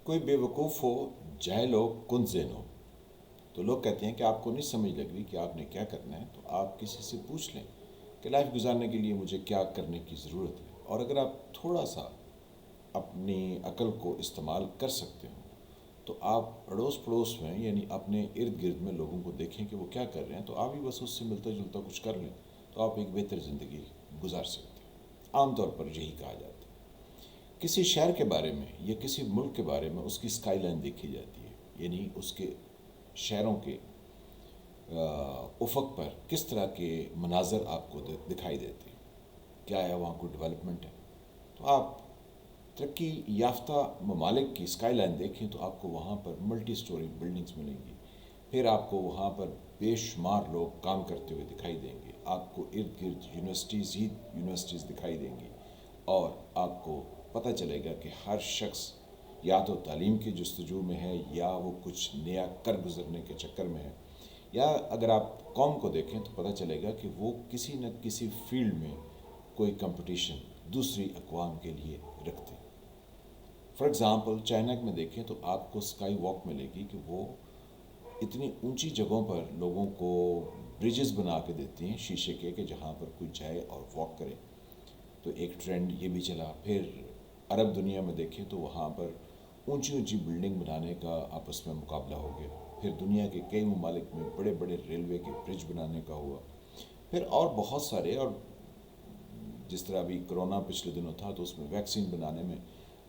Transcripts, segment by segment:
کوئی بے وقوف ہو، جاہل ہو، کن ذہن ہو، تو لوگ کہتے ہیں کہ آپ کو نہیں سمجھ لگ رہی کہ آپ نے کیا کرنا ہے، تو آپ کسی سے پوچھ لیں کہ لائف گزارنے کے لیے مجھے کیا کرنے کی ضرورت ہے. اور اگر آپ تھوڑا سا اپنی عقل کو استعمال کر سکتے ہو تو آپ اڑوس پڑوس میں یعنی اپنے ارد گرد میں لوگوں کو دیکھیں کہ وہ کیا کر رہے ہیں، تو آپ بھی بس اس سے ملتا جلتا کچھ کر لیں تو آپ ایک بہتر زندگی گزار سکتے ہیں. عام طور پر یہی کہا جاتا ہے. کسی شہر کے بارے میں یا کسی ملک کے بارے میں اس کی اسکائی لائن دیکھی جاتی ہے، یعنی اس کے شہروں کے افق پر کس طرح کے مناظر آپ کو دکھائی دیتے ہیں، کیا ہے وہاں کوئی ڈیولپمنٹ ہے. تو آپ ترقی یافتہ ممالک کی اسکائی لائن دیکھیں تو آپ کو وہاں پر ملٹی سٹوری بلڈنگز ملیں گی. پھر آپ کو وہاں پر بے شمار لوگ کام کرتے ہوئے دکھائی دیں گے. آپ کو ارد گرد یونیورسٹیز دکھائی دیں گی، اور آپ کو پتہ چلے گا کہ ہر شخص یا تو تعلیم کی جستجو میں ہے، یا وہ کچھ نیا کر گزرنے کے چکر میں ہے، یا اگر آپ قوم کو دیکھیں تو پتہ چلے گا کہ وہ کسی نہ کسی فیلڈ میں کوئی کمپٹیشن دوسری اقوام کے لیے رکھتے ہیں. فار ایگزامپل چائنا میں دیکھیں تو آپ کو اسکائی واک ملے گی کہ وہ اتنی اونچی جگہوں پر لوگوں کو برجز بنا کے دیتی ہیں شیشے کے، کہ جہاں پر کوئی جائے اور واک کرے. تو ایک ٹرینڈ یہ بھی چلا. پھر عرب دنیا میں دیکھیں تو وہاں پر اونچی اونچی بلڈنگ بنانے کا آپس میں مقابلہ ہو گیا. پھر دنیا کے کئی ممالک میں بڑے بڑے ریلوے کے برج بنانے کا ہوا. پھر اور بہت سارے، اور جس طرح ابھی کرونا پچھلے دنوں تھا تو اس میں ویکسین بنانے میں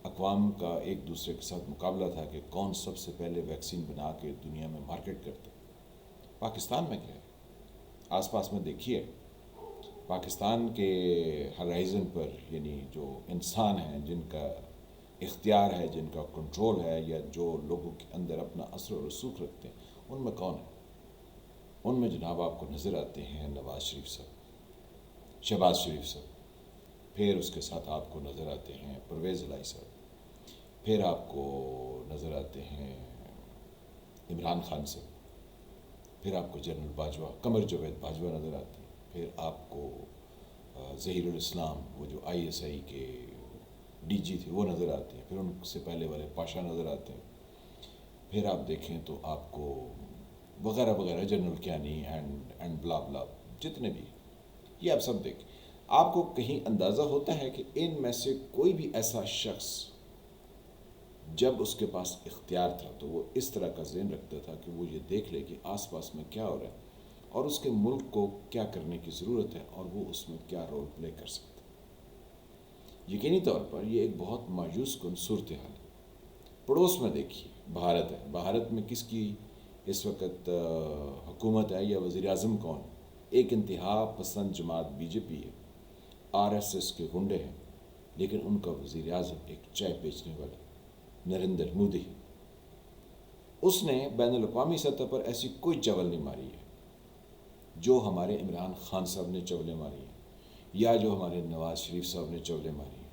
اقوام کا ایک دوسرے کے ساتھ مقابلہ تھا کہ کون سب سے پہلے ویکسین بنا کے دنیا میں مارکیٹ کرتا. پاکستان میں کیا ہے؟ آس پاس میں دیکھیے، پاکستان کے ہرائزن پر یعنی جو انسان ہیں جن کا اختیار ہے، جن کا کنٹرول ہے، یا جو لوگوں کے اندر اپنا اثر و رسوخ رکھتے ہیں، ان میں کون ہے؟ ان میں جناب آپ کو نظر آتے ہیں نواز شریف صاحب، شہباز شریف صاحب. پھر اس کے ساتھ آپ کو نظر آتے ہیں پرویز الہی صاحب. پھر آپ کو نظر آتے ہیں عمران خان صاحب. پھر آپ کو جنرل باجوہ، قمر جاوید باجوہ نظر آتے ہیں. پھر آپ کو ظہیر الاسلام، وہ جو آئی ایس آئی کے ڈی جی تھے، وہ نظر آتے ہیں. پھر ان سے پہلے والے پاشا نظر آتے ہیں. پھر آپ دیکھیں تو آپ کو وغیرہ وغیرہ، جنرل کیانی اینڈ بلا بلا، جتنے بھی، یہ آپ سب دیکھیں. آپ کو کہیں اندازہ ہوتا ہے کہ ان میں سے کوئی بھی ایسا شخص جب اس کے پاس اختیار تھا تو وہ اس طرح کا ذہن رکھتا تھا کہ وہ یہ دیکھ لے کہ آس پاس میں کیا ہو رہا ہے اور اس کے ملک کو کیا کرنے کی ضرورت ہے اور وہ اس میں کیا رول پلے کر سکتا ہے. یقینی طور پر یہ ایک بہت مایوس کن صورتحال ہے. پڑوس میں دیکھیے، بھارت ہے. بھارت میں کس کی اس وقت حکومت ہے یا وزیر اعظم کون؟ ایک انتہا پسند جماعت بی جے پی ہے. آر ایس ایس کے گنڈے ہیں، لیکن ان کا وزیر اعظم ایک چائے بیچنے والا نریندر مودی ہے. اس نے بین الاقوامی سطح پر ایسی کوئی چول نہیں ماری ہے جو ہمارے عمران خان صاحب نے چولیں ماری ہیں، یا جو ہمارے نواز شریف صاحب نے چولیں ماری ہیں،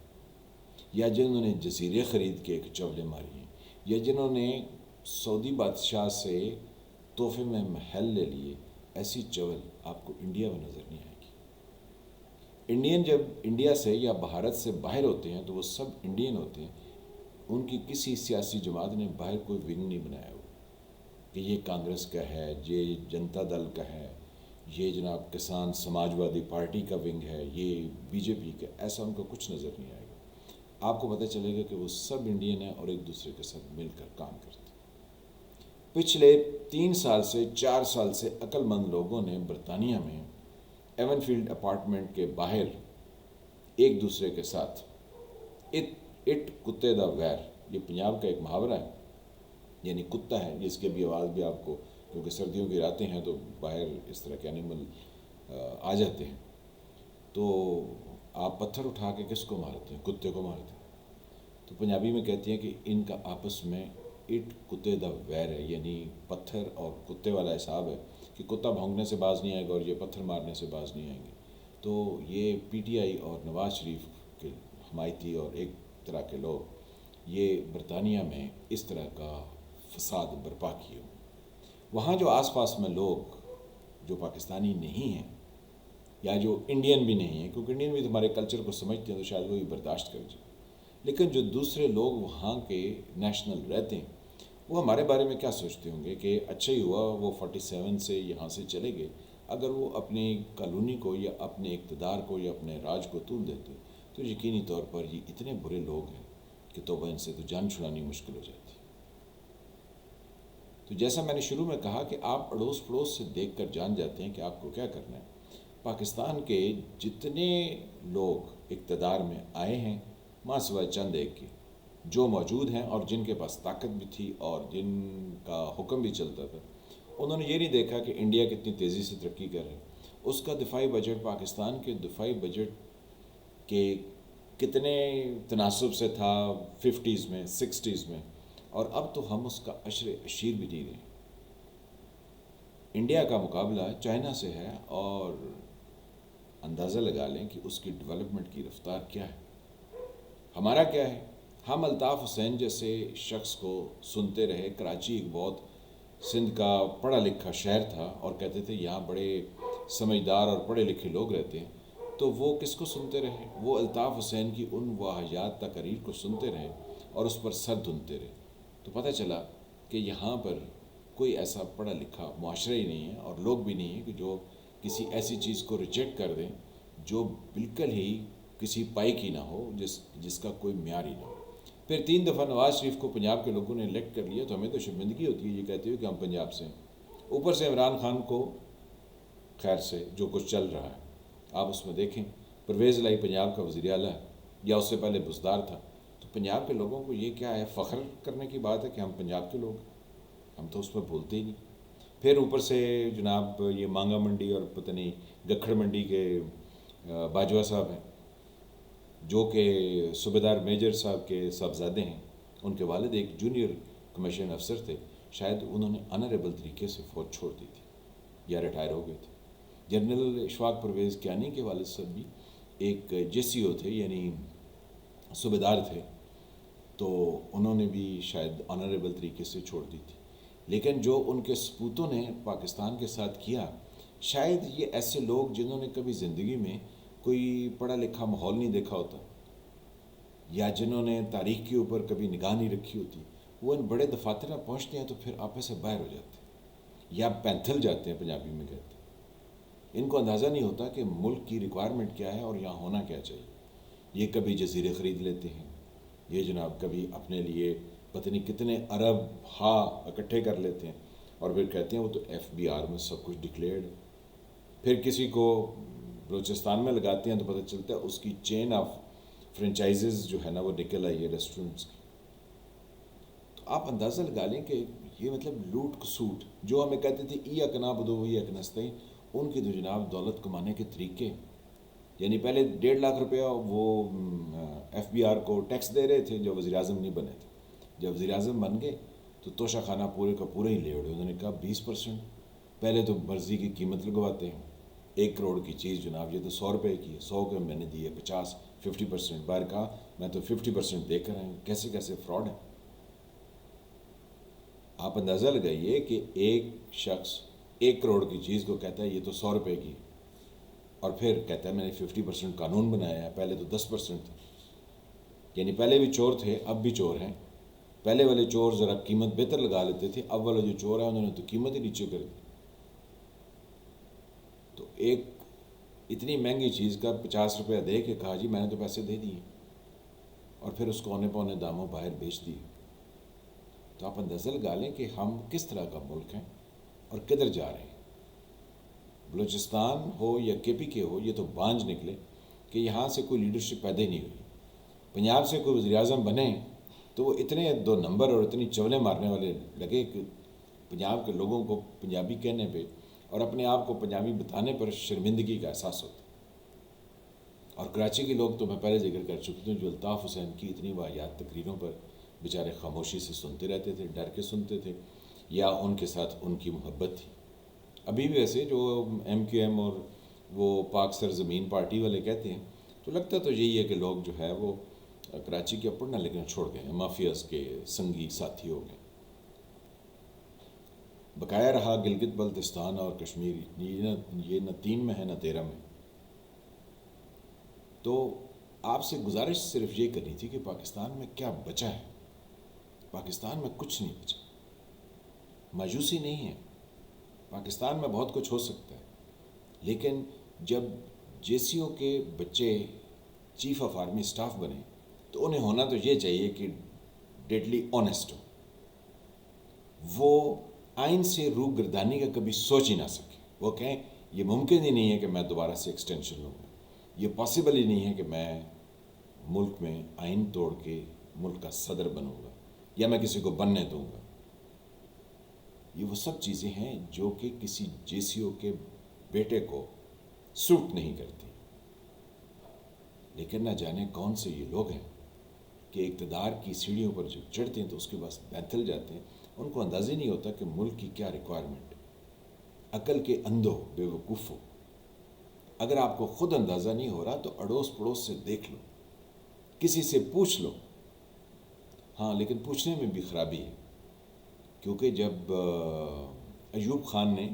یا جنہوں نے جزیرے خرید کے ایک چولیں ماری ہیں، یا جنہوں نے سعودی بادشاہ سے تحفے میں محل لے لیے. ایسی چول آپ کو انڈیا میں نظر نہیں آئے گی. انڈین جب انڈیا سے یا بھارت سے باہر ہوتے ہیں تو وہ سب انڈین ہوتے ہیں. ان کی کسی سیاسی جماعت نے باہر کوئی ونگ نہیں بنایا ہوا کہ یہ کانگریس کا ہے، یہ جنتا دل کا ہے، یہ جناب کسان سماج وادی پارٹی کا ونگ ہے، یہ بی جے پی کا. ایسا ان کا کچھ نظر نہیں آئے گا. آپ کو پتہ چلے گا کہ وہ سب انڈین ہیں اور ایک دوسرے کے ساتھ مل کر کام کرتے ہیں. پچھلے 3 سال سے 4 سال سے عقل مند لوگوں نے برطانیہ میں ایون فیلڈ اپارٹمنٹ کے باہر ایک دوسرے کے ساتھ اٹ کتے دا ویر، یہ پنجاب کا ایک محاورہ ہے، یعنی کتا ہے جس کی بھی آواز بھی آپ کو، کیونکہ سردیوں کی راتیں ہیں تو باہر اس طرح کے اینیمل آ جاتے ہیں، تو آپ پتھر اٹھا کے کس کو مارتے ہیں؟ کتے کو مارتے ہیں. تو پنجابی میں کہتے ہیں کہ ان کا آپس میں اٹ کتے دا ویر ہے، یعنی پتھر اور کتے والا حساب ہے کہ کتا بھونکنے سے باز نہیں آئے گا اور یہ پتھر مارنے سے باز نہیں آئیں گے. تو یہ پی ٹی آئی اور نواز شریف کے حمایتی اور ایک طرح کے لوگ یہ برطانیہ میں اس طرح کا فساد برپا کیے. وہاں جو آس پاس میں لوگ جو پاکستانی نہیں ہیں یا جو انڈین بھی نہیں ہیں، کیونکہ انڈین بھی ہمارے کلچر کو سمجھتے ہیں تو شاید وہ بھی برداشت کر جائے، لیکن جو دوسرے لوگ وہاں کے نیشنل رہتے ہیں وہ ہمارے بارے میں کیا سوچتے ہوں گے کہ اچھا ہی ہوا وہ 47 سے یہاں سے چلے گئے، اگر وہ اپنی کالونی کو یا اپنے اقتدار کو یا اپنے راج کو طول دیتے تو یقینی طور پر یہ اتنے برے لوگ ہیں کہ توبہ ان سے تو جان چھڑانی مشکل ہو جاتی۔ تو جیسا میں نے شروع میں کہا کہ آپ اڑوس پڑوس سے دیکھ کر جان جاتے ہیں کہ آپ کو کیا کرنا ہے۔ پاکستان کے جتنے لوگ اقتدار میں آئے ہیں ماں سوائے چند ایک کے جو موجود ہیں اور جن کے پاس طاقت بھی تھی اور جن کا حکم بھی چلتا تھا، انہوں نے یہ نہیں دیکھا کہ انڈیا کتنی تیزی سے ترقی کر رہا ہے، اس کا دفاعی بجٹ پاکستان کے دفاعی بجٹ کے کتنے تناسب سے تھا 50s میں 60s میں، اور اب تو ہم اس کا عشر اشیر بھی نہیں رہے۔ انڈیا کا مقابلہ چائنا سے ہے اور اندازہ لگا لیں کہ اس کی ڈیولپمنٹ کی رفتار کیا ہے۔ ہمارا کیا ہے؟ ہم الطاف حسین جیسے شخص کو سنتے رہے۔ کراچی ایک بہت سندھ کا پڑھا لکھا شہر تھا اور کہتے تھے یہاں بڑے سمجھدار اور پڑھے لکھے لوگ رہتے ہیں، تو وہ کس کو سنتے رہے؟ وہ الطاف حسین کی ان واہیات تقاریر کو سنتے رہے اور اس پر سر دھنتے رہے۔ تو پتہ چلا کہ یہاں پر کوئی ایسا پڑھا لکھا معاشرہ ہی نہیں ہے اور لوگ بھی نہیں ہیں کہ جو کسی ایسی چیز کو ریجیکٹ کر دیں جو بالکل ہی کسی پائی کی نہ ہو، جس کا کوئی معیار ہی نہ ہو۔ پھر 3 دفعہ نواز شریف کو پنجاب کے لوگوں نے الیکٹ کر لیا تو ہمیں تو شرمندگی ہوتی ہے یہ کہتے ہوئے کہ ہم پنجاب سے ہیں۔ اوپر سے عمران خان کو خیر سے جو کچھ چل رہا ہے آپ اس میں دیکھیں، پرویز الہی پنجاب کا وزیر اعلیٰ ہے یا اس سے پہلے بزدار تھا، تو پنجاب کے لوگوں کو یہ کیا ہے، فخر کرنے کی بات ہے کہ ہم پنجاب کے لوگ ہیں، ہم تو اس پر بولتے ہی نہیں۔ پھر اوپر سے جناب یہ مانگا منڈی اور پتہ نہیں گکھڑ منڈی کے باجوہ صاحب ہیں جو کہ صوبیدار میجر صاحب کے صاحبزادے ہیں، ان کے والد ایک جونیئر کمیشن افسر تھے، شاید انہوں نے آنریبل طریقے سے فوج چھوڑ دی تھی یا ریٹائر ہو گئے تھے۔ جنرل اشفاق پرویز کیانی کے والد صاحب بھی ایک جے سی او تھے، یعنی صوبیدار تھے، تو انہوں نے بھی شاید آنریبل طریقے سے چھوڑ دی تھی۔ لیکن جو ان کے سپوتوں نے پاکستان کے ساتھ کیا، شاید یہ ایسے لوگ جنہوں نے کبھی زندگی میں کوئی پڑھا لکھا ماحول نہیں دیکھا ہوتا یا جنہوں نے تاریخ کے اوپر کبھی نگاہ نہیں رکھی ہوتی، وہ ان بڑے دفاتر میں پہنچتے ہیں تو پھر آپے سے باہر ہو جاتے ہیں یا پینتھل جاتے ہیں، پنجابی میں کہتے ہیں۔ ان کو اندازہ نہیں ہوتا کہ ملک کی ریکوائرمنٹ کیا ہے اور یہاں ہونا کیا چاہیے۔ یہ کبھی جزیرے خرید لیتے ہیں، یہ جناب کبھی اپنے لیے پتہ نہیں کتنے ارب اکٹھے کر لیتے ہیں اور پھر کہتے ہیں وہ تو ایف بی آر میں سب کچھ ڈکلیئرڈ۔ پھر کسی کو بلوچستان میں لگاتے ہیں تو پتہ چلتا ہے اس کی چین آف فرنچائزز جو ہے نا وہ نکل آئی ہے ریسٹورنٹس کی۔ تو آپ اندازہ لگا لیں کہ یہ مطلب لوٹ کسوٹ جو ہمیں کہتے تھے ایاک نعبد و ایاک نستعین، ان کی تو جناب دولت کمانے کے طریقے، یعنی پہلے 1.5 لاکھ روپیہ وہ ایف بی آر کو ٹیکس دے رہے تھے جو وزیر اعظم نہیں بنے تھے، جب وزیر اعظم بن گئے تو توشہ خانہ پورے کا پورا ہی لے اڑے۔ انہوں نے کہا 20%، پہلے تو مرضی کی قیمت لگواتے ہیں، 1 کروڑ کی چیز جناب یہ تو 100 روپے کی ہے، 100 کے میں نے دیے 50، 50%، باہر کہا میں تو 50% دے کر آئیں، کیسے کیسے فراڈ ہے۔ آپ اندازہ لگائیے کہ ایک شخص 1 کروڑ کی چیز کو کہتا ہے یہ تو 100 روپے کی، اور پھر کہتا ہے میں نے 50% قانون بنایا ہے، پہلے تو 10% تھا۔ یعنی پہلے بھی چور تھے اب بھی چور ہیں، پہلے والے چور ذرا قیمت بہتر لگا لیتے تھے، اب والا جو چور ہے انہوں نے تو قیمت ہی نیچے کر دی۔ تو ایک اتنی مہنگی چیز کا 50 روپیہ دے کے کہا جی میں نے تو پیسے دے دیے، اور پھر اس کو اونے پونے داموں باہر بیچ دیے۔ تو آپ اندازہ لگا لیں کہ ہم کس طرح کا ملک ہیں اور کدھر جا رہے ہیں۔ بلوچستان ہو یا کے پی کے ہو، یہ تو بانجھ نکلے کہ یہاں سے کوئی لیڈرشپ پیدا ہی نہیں ہوئی۔ پنجاب سے کوئی وزیر اعظم بنے تو وہ اتنے 2 نمبر اور اتنی چولیں مارنے والے لگے کہ پنجاب کے لوگوں کو پنجابی کہنے پہ اور اپنے آپ کو پنجابی بتانے پر شرمندگی کا احساس ہوتا۔ اور کراچی کے لوگ تو میں پہلے ذکر کر چکی ہوں جو الطاف حسین کی اتنی واہیات تقریروں پر بیچارے خاموشی سے سنتے رہتے تھے، ڈر کے سنتے تھے، یا ان کے ساتھ ان کی محبت تھی۔ ابھی بھی ویسے جو ایم کیو ایم اور وہ پاک سرزمین پارٹی والے کہتے ہیں تو لگتا تو یہی ہے کہ لوگ جو ہے وہ کراچی کے پڑھنا لیکن چھوڑ گئے ہیں، مافیاز کے سنگی ساتھی ہو گئے۔ بقایا رہا گلگت بلتستان اور کشمیر، یہ نہ 3 میں ہے نہ 13 میں۔ تو آپ سے گزارش صرف یہ کرنی تھی کہ پاکستان میں کیا بچا ہے. پاکستان میں کچھ نہیں بچا. مایوسی نہیں ہے. پاکستان میں بہت کچھ ہو سکتا ہے، لیکن جب جے سی او کے بچے چیف آف آرمی اسٹاف بنے تو انہیں ہونا تو یہ چاہیے کہ ڈیڈلی آنیسٹ ہو. وہ آئین سے روگردانی کا کبھی سوچ ہی نہ سکے. وہ کہیں یہ ممکن ہی نہیں ہے کہ میں دوبارہ سے ایکسٹینشن لوں گا، یہ پاسبل ہی نہیں ہے کہ میں ملک میں آئین توڑ کے ملک کا صدر بنوں گا یا میں کسی کو بننے دوں گا. یہ وہ سب چیزیں ہیں جو کہ کسی جے سی او کے بیٹے کو سوٹ نہیں کرتی. لیکن نہ جانے کون سے یہ لوگ ہیں کہ اقتدار کی سیڑھیوں پر جب چڑھتے ہیں تو اس کے بعد بہتل جاتے ہیں. ان کو اندازہ نہیں ہوتا کہ ملک کی کیا ریکوائرمنٹ ہے. عقل کے اندھو بے وقوفو، اگر آپ کو خود اندازہ نہیں ہو رہا تو اڑوس پڑوس سے دیکھ لو، کسی سے پوچھ لو. ہاں لیکن پوچھنے میں بھی خرابی ہے، کیونکہ جب ایوب خان نے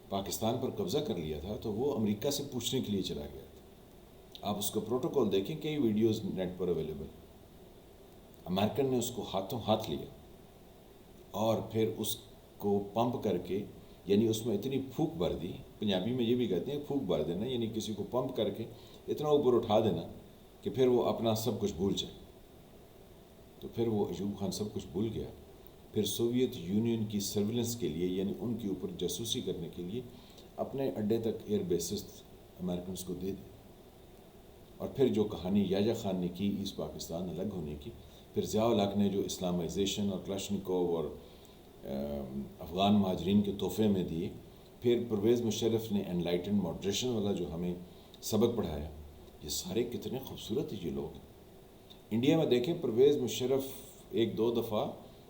پاکستان پر قبضہ کر لیا تھا تو وہ امریکہ سے پوچھنے کے لیے چلا گیا تھا. آپ اس کا پروٹوکول دیکھیں، کئی ویڈیوز نیٹ پر اویلیبل. امریکن نے اس کو ہاتھوں ہاتھ لیا اور پھر اس کو پمپ کر کے، یعنی اس میں اتنی پھونک بھر دی، پنجابی میں یہ بھی کہتے ہیں پھونک بھر دینا، یعنی کسی کو پمپ کر کے اتنا اوپر اٹھا دینا کہ پھر وہ اپنا سب کچھ بھول جائے. تو پھر وہ ایوب خان سب کچھ بھول گیا. پھر سوویت یونین کی سرویلنس کے لیے، یعنی ان کے اوپر جاسوسی کرنے کے لیے اپنے اڈے تک ایئر بیسز امریکنس کو دے دی. اور پھر جو کہانی یاجا خان نے کی اس پاکستان الگ ہونے کی، پھر ضیاء الحق نے جو اسلامائزیشن اور کلاشنکوو اور افغان مہاجرین کے تحفے میں دیے، پھر پرویز مشرف نے انلائٹن ماڈریشن والا جو ہمیں سبق پڑھایا، یہ سارے کتنے خوبصورت یہ لوگ ہیں. انڈیا میں دیکھیں پرویز مشرف ایک دو دفعہ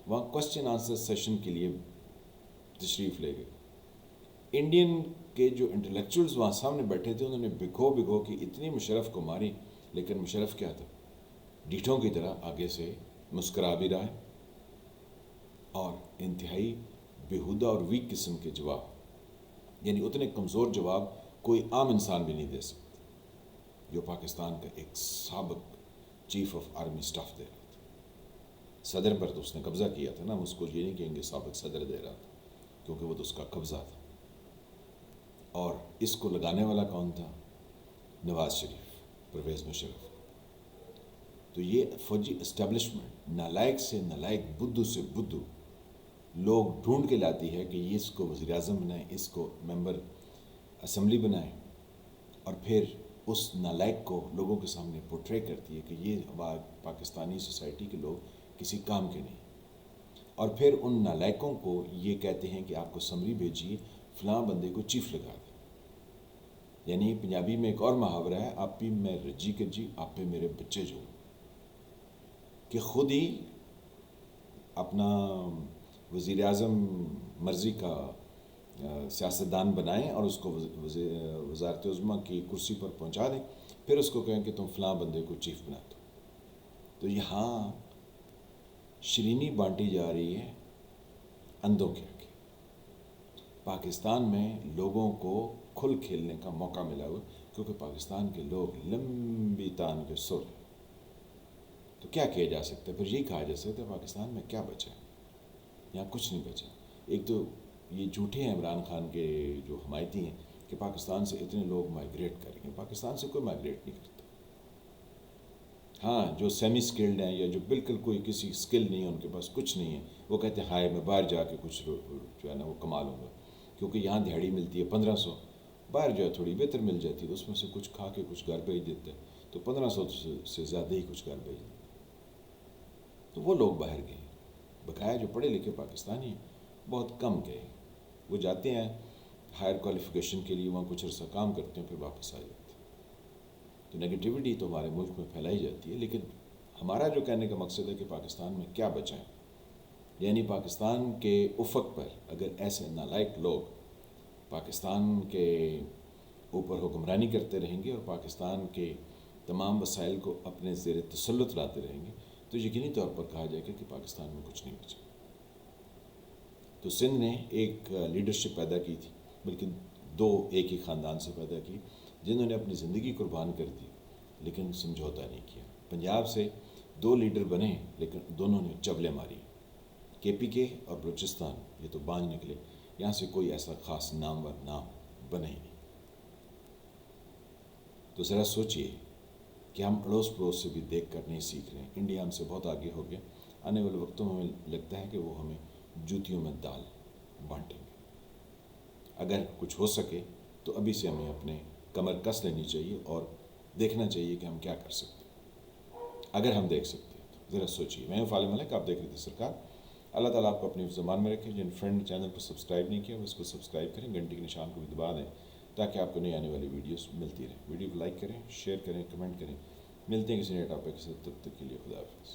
وہاں کوسچن آنسر سیشن کے لیے تشریف لے گئے. انڈین کے جو انٹلیکچوئلز وہاں سامنے بیٹھے تھے انہوں نے بھگو بھگو کے اتنی مشرف کو ماری، لیکن مشرف کیا تھا، ڈیٹھوں کی طرح آگے سے مسکرا بھی رہا ہے. اور انتہائی بیہودہ اور ویک قسم کے جواب، یعنی اتنے کمزور جواب کوئی عام انسان بھی نہیں دے سکتا جو پاکستان کا ایک سابق چیف آف آرمی اسٹاف دے رہا تھا. صدر پر تو اس نے قبضہ کیا تھا نا، ہم اس کو یہ نہیں کہیں گے سابق صدر دے رہا تھا، کیونکہ وہ تو اس کا قبضہ تھا. اور اس کو لگانے والا کون تھا؟ نواز شریف، پرویز مشرف. تو یہ فوجی اسٹیبلشمنٹ نالائق سے نالائق، بدھو سے بدھو لوگ ڈھونڈ کے لاتی ہے کہ یہ اس کو وزیر اعظم بنائیں، اس کو ممبر اسمبلی بنائیں، اور پھر اس نالائق کو لوگوں کے سامنے پورٹرے کرتی ہے کہ یہ پاکستانی سوسائٹی کے لوگ کسی کام کے نہیں. اور پھر ان نالائقوں کو یہ کہتے ہیں کہ آپ کو سمری بھیجیے، فلاں بندے کو چیف لگا دیں. یعنی پنجابی میں ایک اور محاورہ ہے، آپ بھی میں رجی کجی آپ پہ میرے بچے جو، کہ خود ہی اپنا وزیر اعظم مرضی کا سیاستدان بنائیں اور اس کو وزارت عظمیٰ کی کرسی پر پہنچا دیں، پھر اس کو کہیں کہ تم فلاں بندے کو چیف بنا دو. تو یہاں شرینی بانٹی جا رہی ہے اندھوں کے آگے. پاکستان میں لوگوں کو کھل کھیلنے کا موقع ملا ہوا، کیونکہ پاکستان کے لوگ لمبی تان کے سر ہیں. تو کیا کیا جا سکتا ہے؟ پھر یہی کہا جا سکتا ہے پاکستان میں کیا بچا ہے؟ یہاں کچھ نہیں بچا. ایک تو یہ جھوٹے ہیں عمران خان کے جو حمایتی ہیں کہ پاکستان سے اتنے لوگ مائیگریٹ کر رہے ہیں. پاکستان سے کوئی مائیگریٹ نہیں کرتا. ہاں جو سیمی سکلڈ ہیں یا جو بالکل کوئی کسی سکل نہیں ہے، ان کے پاس کچھ نہیں ہے، وہ کہتے ہیں ہائے میں باہر جا کے کچھ جو ہے نا وہ کما لوں گا، کیونکہ یہاں دہاڑی ملتی ہے 1500، باہر جو ہے تھوڑی بہتر مل جاتی ہے، اس میں سے کچھ کھا کے کچھ گھر بھیج دیتے ہیں، تو 1500 سے زیادہ ہی کچھ گھر بھیج دیتے. تو وہ لوگ باہر گئے. بقایا جو پڑھے لکھے پاکستانی بہت کم گئے. وہ جاتے ہیں ہائر کوالیفیکیشن کے لیے، وہاں کچھ عرصہ کام کرتے ہیں، پھر واپس آ جاتے ہیں. تو نیگیٹیوٹی تو ہمارے ملک میں پھیلائی جاتی ہے. لیکن ہمارا جو کہنے کا مقصد ہے کہ پاکستان میں کیا بچا ہے، یعنی پاکستان کے افق پر اگر ایسے نالائق لوگ پاکستان کے اوپر حکمرانی کرتے رہیں گے اور پاکستان کے تمام وسائل کو اپنے زیر تسلط لاتے رہیں گے، تو یقینی طور پر کہا جائے گا کہ پاکستان میں کچھ نہیں بچا. تو سندھ نے ایک لیڈرشپ پیدا کی تھی، بلکہ دو ایک ہی خاندان سے پیدا کی، جنہوں نے اپنی زندگی قربان کر دی لیکن سمجھوتا نہیں کیا. پنجاب سے 2 لیڈر بنے لیکن دونوں نے چبلیں ماری. کے پی کے اور بلوچستان یہ تو بانجھ نکلے, یہاں سے کوئی ایسا خاص نامور نام بنے ہی نہیں. تو ذرا سوچئے کہ ہم اڑوس پڑوس سے بھی دیکھ کر نہیں سیکھ رہے ہیں. انڈیا ہم سے بہت آگے ہو گیا. آنے والے وقتوں میں ہمیں لگتا ہے کہ وہ ہمیں جوتیوں میں دال بانٹیں گے. اگر کچھ ہو سکے تو ابھی سے ہمیں اپنے کمر کس لینی چاہیے اور دیکھنا چاہیے کہ ہم کیا کر سکتے ہیں. اگر ہم دیکھ سکتے ہیں تو ذرا سوچیے. میں ہوں فالم ملک, آپ دیکھ رہے تھے سرکار. اللہ تعالیٰ آپ کو اپنی زبان میں رکھے. جن فرینڈ چینل کو سبسکرائب نہیں کیا وہ اس کو سبسکرائب کریں, گھنٹی کے نشان کو بھی دبا دیں تاکہ آپ کو نئی آنے والی ویڈیوز ملتی رہیں. ویڈیو کو لائک کریں, شیئر کریں, کمنٹ کریں. ملتے ہیں کسی نئے ٹاپک کے ساتھ, تب تک کے لیے خدا حافظ.